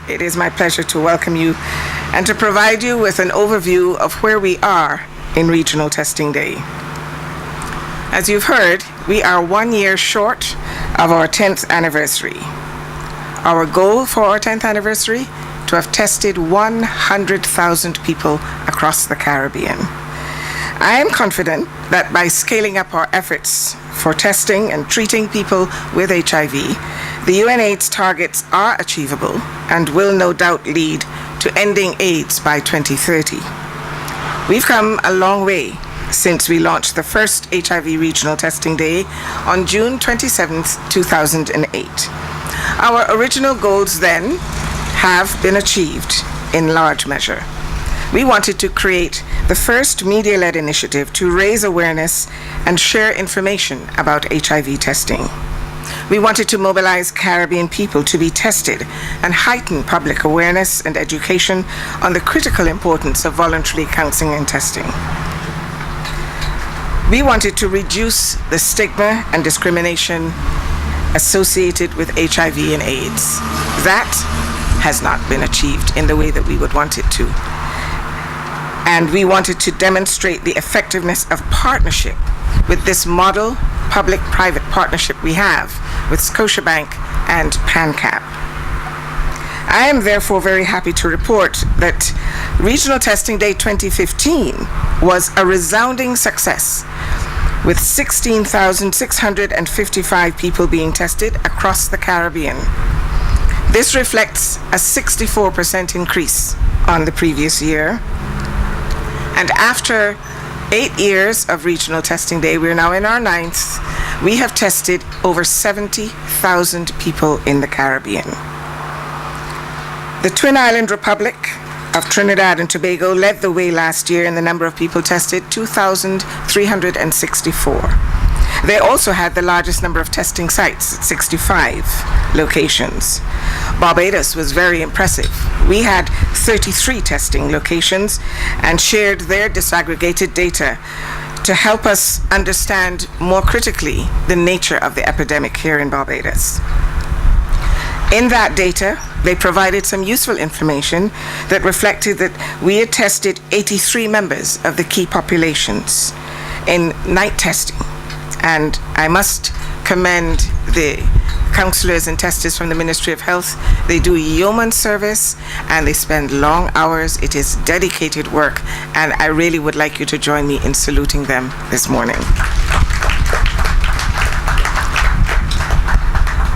it is my pleasure to welcome you and to provide you with an overview of where we are in Regional Testing Day. As you've heard, we are 1 year short of our 10th anniversary. Our goal for our 10th anniversary, to have tested 100,000 people across the Caribbean. I am confident that by scaling up our efforts for testing and treating people with HIV, the UNAIDS targets are achievable and will no doubt lead to ending AIDS by 2030. We've come a long way since we launched the first HIV Regional Testing Day on June 27, 2008. Our original goals then have been achieved in large measure. We wanted to create the first media-led initiative to raise awareness and share information about HIV testing. We wanted to mobilize Caribbean people to be tested and heighten public awareness and education on the critical importance of voluntary counseling and testing. We wanted to reduce the stigma and discrimination associated with HIV and AIDS. That has not been achieved in the way that we would want it to. And we wanted to demonstrate the effectiveness of partnership with this model public-private partnership we have with Scotiabank and PANCAP. I am therefore very happy to report that Regional Testing Day 2015 was a resounding success, with 16,655 people being tested across the Caribbean. This reflects a 64% increase on the previous year. And after 8 years of Regional Testing Day, we're now in our 9th, we have tested over 70,000 people in the Caribbean. The Twin Island Republic of Trinidad and Tobago led the way last year in the number of people tested, 2,364. They also had the largest number of testing sites at 65 locations. Barbados was very impressive. We had 33 testing locations and shared their disaggregated data to help us understand more critically the nature of the epidemic here in Barbados. In that data, they provided some useful information that reflected that we had tested 83 members of the key populations in night testing. And I must commend the counselors and testers from the Ministry of Health. They do yeoman service and they spend long hours. It is dedicated work, and I really would like you to join me in saluting them this morning.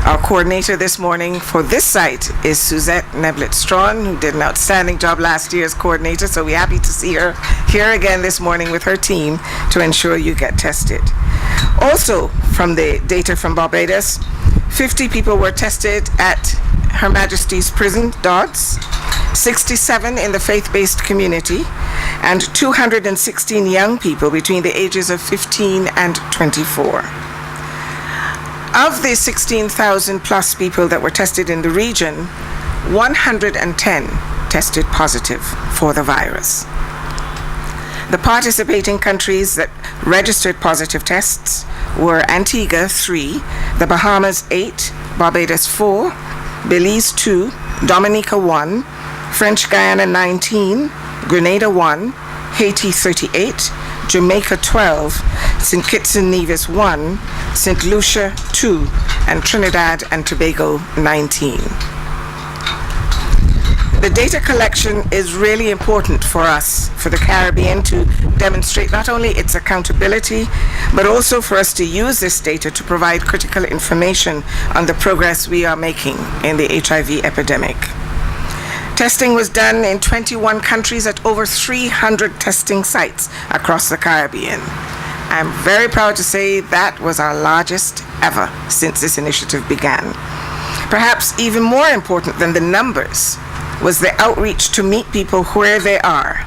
Our coordinator this morning for this site is Suzette Neblett-Strawn, who did an outstanding job last year as coordinator, so we're happy to see her here again this morning with her team to ensure you get tested. Also, from the data from Barbados, 50 people were tested at Her Majesty's Prison, Dodds, 67 in the faith-based community, and 216 young people between the ages of 15 and 24. Of the 16,000 plus people that were tested in the region, 110 tested positive for the virus. The participating countries that registered positive tests were Antigua 3, the Bahamas 8, Barbados 4, Belize 2, Dominica 1, French Guiana 19, Grenada 1, Haiti 38, Jamaica 12, St. Kitts and Nevis 1, St. Lucia 2, and Trinidad and Tobago 19. The data collection is really important for us, for the Caribbean, to demonstrate not only its accountability, but also for us to use this data to provide critical information on the progress we are making in the HIV epidemic. Testing was done in 21 countries at over 300 testing sites across the Caribbean. I'm very proud to say that was our largest ever since this initiative began. Perhaps even more important than the numbers was the outreach to meet people where they are.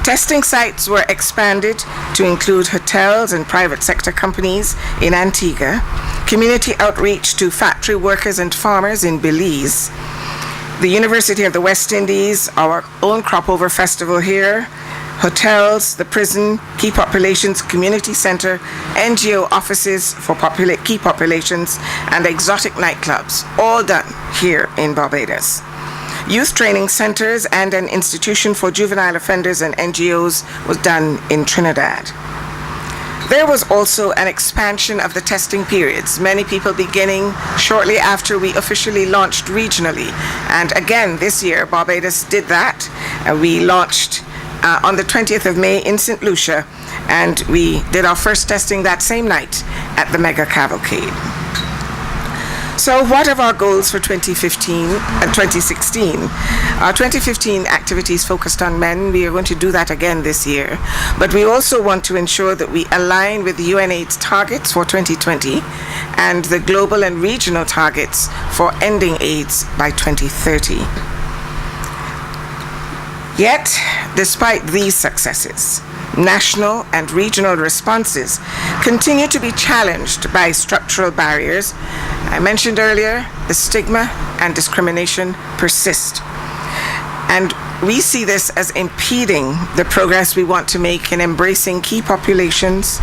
Testing sites were expanded to include hotels and private sector companies in Antigua, community outreach to factory workers and farmers in Belize, the University of the West Indies, our own crop over festival here, hotels, the prison, key populations, community center, NGO offices for key populations, and exotic nightclubs, all done here in Barbados. Youth training centers and an institution for juvenile offenders and NGOs was done in Trinidad. There was also an expansion of the testing periods, many people beginning shortly after we officially launched regionally. And again, this year, Barbados did that. We launched on the 20th of May in St. Lucia, and we did our first testing that same night at the Mega Cavalcade. So what are our goals for 2015 and 2016? Our 2015 activities focused on men. We are going to do that again this year. But we also want to ensure that we align with the UNAIDS targets for 2020 and the global and regional targets for ending AIDS by 2030. Yet, despite these successes, national and regional responses continue to be challenged by structural barriers. I mentioned earlier, the stigma and discrimination persist. And we see this as impeding the progress we want to make in embracing key populations,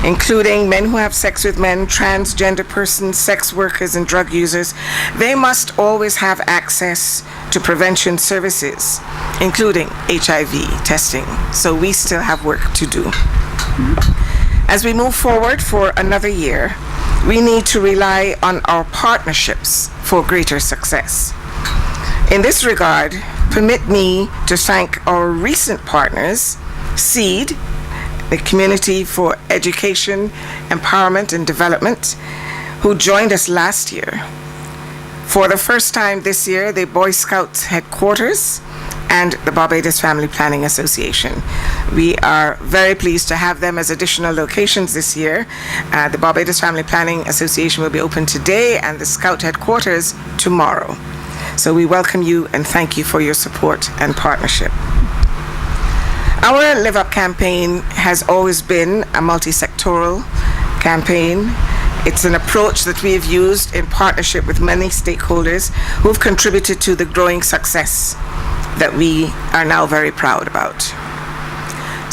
including men who have sex with men, transgender persons, sex workers, and drug users. They must always have access to prevention services, including HIV testing. So we still have work to do. As we move forward for another year, we need to rely on our partnerships for greater success. In this regard, permit me to thank our recent partners, SEED, the Community for Education, Empowerment and Development, who joined us last year. For the first time this year, the Boy Scouts headquarters and the Barbados Family Planning Association. We are very pleased to have them as additional locations this year. The Barbados Family Planning Association will be open today and the Scout headquarters tomorrow. So we welcome you and thank you for your support and partnership. Our Live Up campaign has always been a multi-sectoral campaign. It's an approach that we have used in partnership with many stakeholders who've contributed to the growing success that we are now very proud about.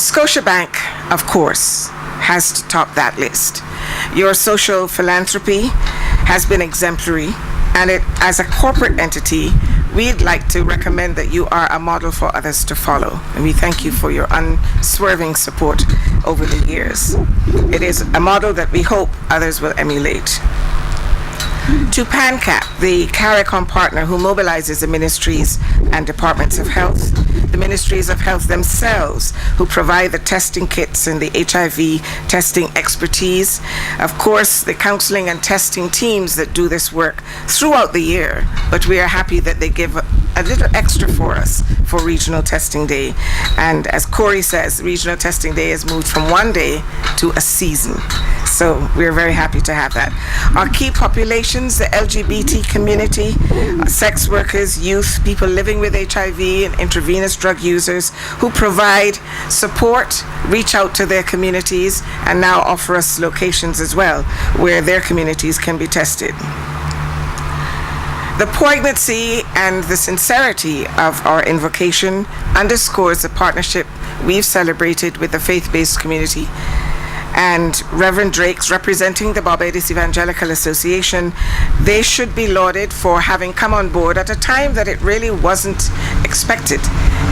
Scotiabank, of course, has to top that list. Your social philanthropy has been exemplary, and as a corporate entity, we'd like to recommend that you are a model for others to follow. And we thank you for your unswerving support over the years. It is a model that we hope others will emulate. To PANCAP, the CARICOM partner who mobilizes the ministries and departments of health, the ministries of health themselves who provide the testing kits and the HIV testing expertise, of course the counseling and testing teams that do this work throughout the year, but we are happy that they give a little extra for us for Regional Testing Day. And as Corey says, Regional Testing Day has moved from one day to a season. So we're very happy to have that. Our key populations, the LGBT community, sex workers, youth, people living with HIV and intravenous drug users who provide support, reach out to their communities, and now offer us locations as well where their communities can be tested. The poignancy and the sincerity of our invocation underscores the partnership we've celebrated with the faith-based community. And Reverend Drake's representing the Barbados Evangelical Association, they should be lauded for having come on board at a time that it really wasn't expected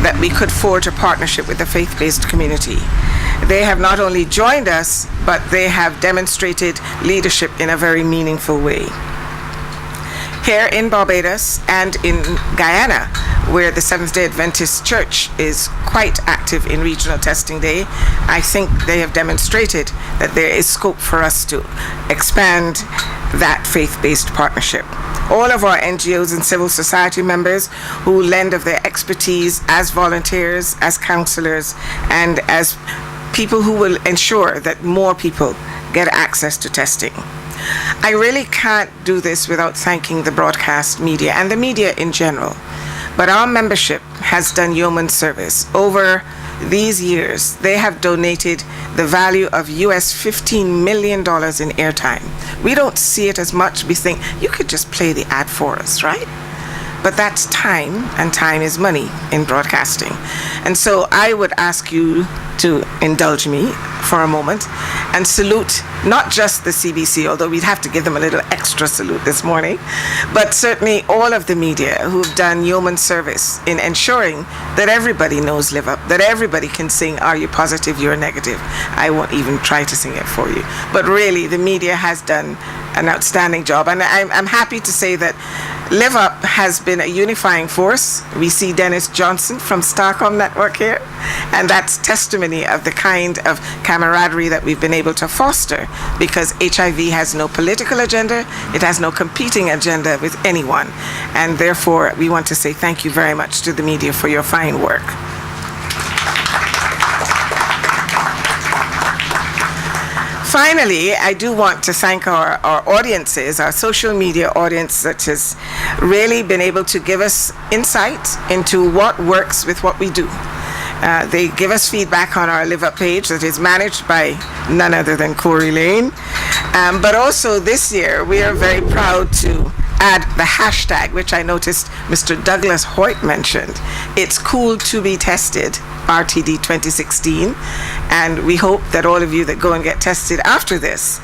that we could forge a partnership with the faith-based community. They have not only joined us, but they have demonstrated leadership in a very meaningful way. Here in Barbados and in Guyana, where the Seventh-day Adventist Church is quite active in Regional Testing Day, I think they have demonstrated that there is scope for us to expand that faith-based partnership. All of our NGOs and civil society members who lend of their expertise as volunteers, as counselors, and as people who will ensure that more people get access to testing. I really can't do this without thanking the broadcast media and the media in general. But our membership has done yeoman service. Over these years, they have donated the value of US $15 million in airtime. We don't see it as much. We think, you could just play the ad for us, right? but that's time, and time is money in broadcasting. And so I would ask you to indulge me for a moment and salute not just the CBC, although we'd have to give them a little extra salute this morning, but certainly all of the media who've done yeoman service in ensuring that everybody knows Live Up, that everybody can sing Are You Positive, You're Negative. I won't even try to sing it for you. But really, the media has done an outstanding job. And I'm happy to say that Live Up has been a unifying force. We see Dennis Johnson from Starcom Network here, and that's testimony of the kind of camaraderie that we've been able to foster, because HIV has no political agenda, it has no competing agenda with anyone, and therefore we want to say thank you very much to the media for your fine work. Finally, I do want to thank our audiences, our social media audience that has really been able to give us insight into what works with what we do. They give us feedback on our Live Up page that is managed by none other than Corey Lane. But also this year, we are very proud to add the hashtag, which I noticed Mr. Douglas Hoyt mentioned. It's cool to be tested, RTD 2016. And we hope that all of you that go and get tested after this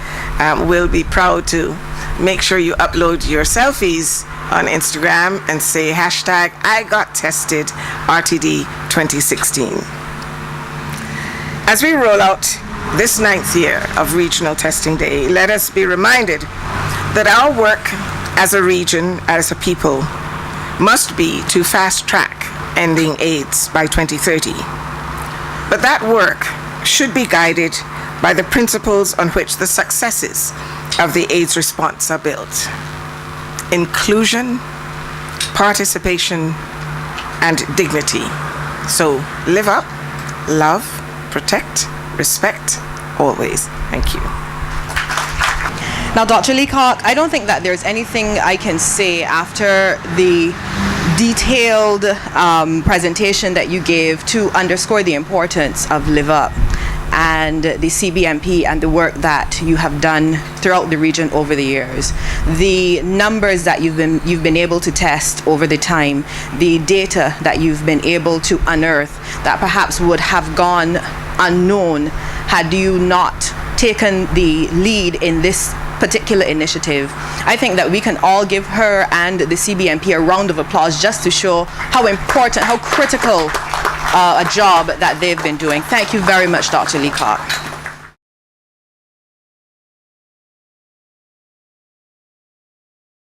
will be proud to make sure you upload your selfies on Instagram and say hashtag I got tested RTD 2016. As we roll out this 9th year of Regional Testing Day, let us be reminded that our work as a region, as a people, must be to fast track ending AIDS by 2030. But that work should be guided by the principles on which the successes of the AIDS response are built: inclusion, participation, and dignity. So live up, love, protect, respect, always. Thank you. Now, Dr. Leacock, I don't think that there's anything I can say after the detailed presentation that you gave to underscore the importance of Live Up and the CBMP and the work that you have done throughout the region over the years. The numbers that you've been able to test over the time, the data that you've been able to unearth that perhaps would have gone unknown had you not taken the lead in this particular initiative. I think that we can all give her and the CBMP a round of applause just to show how important, how critical a job that they've been doing. Thank you very much, Dr. Leacock.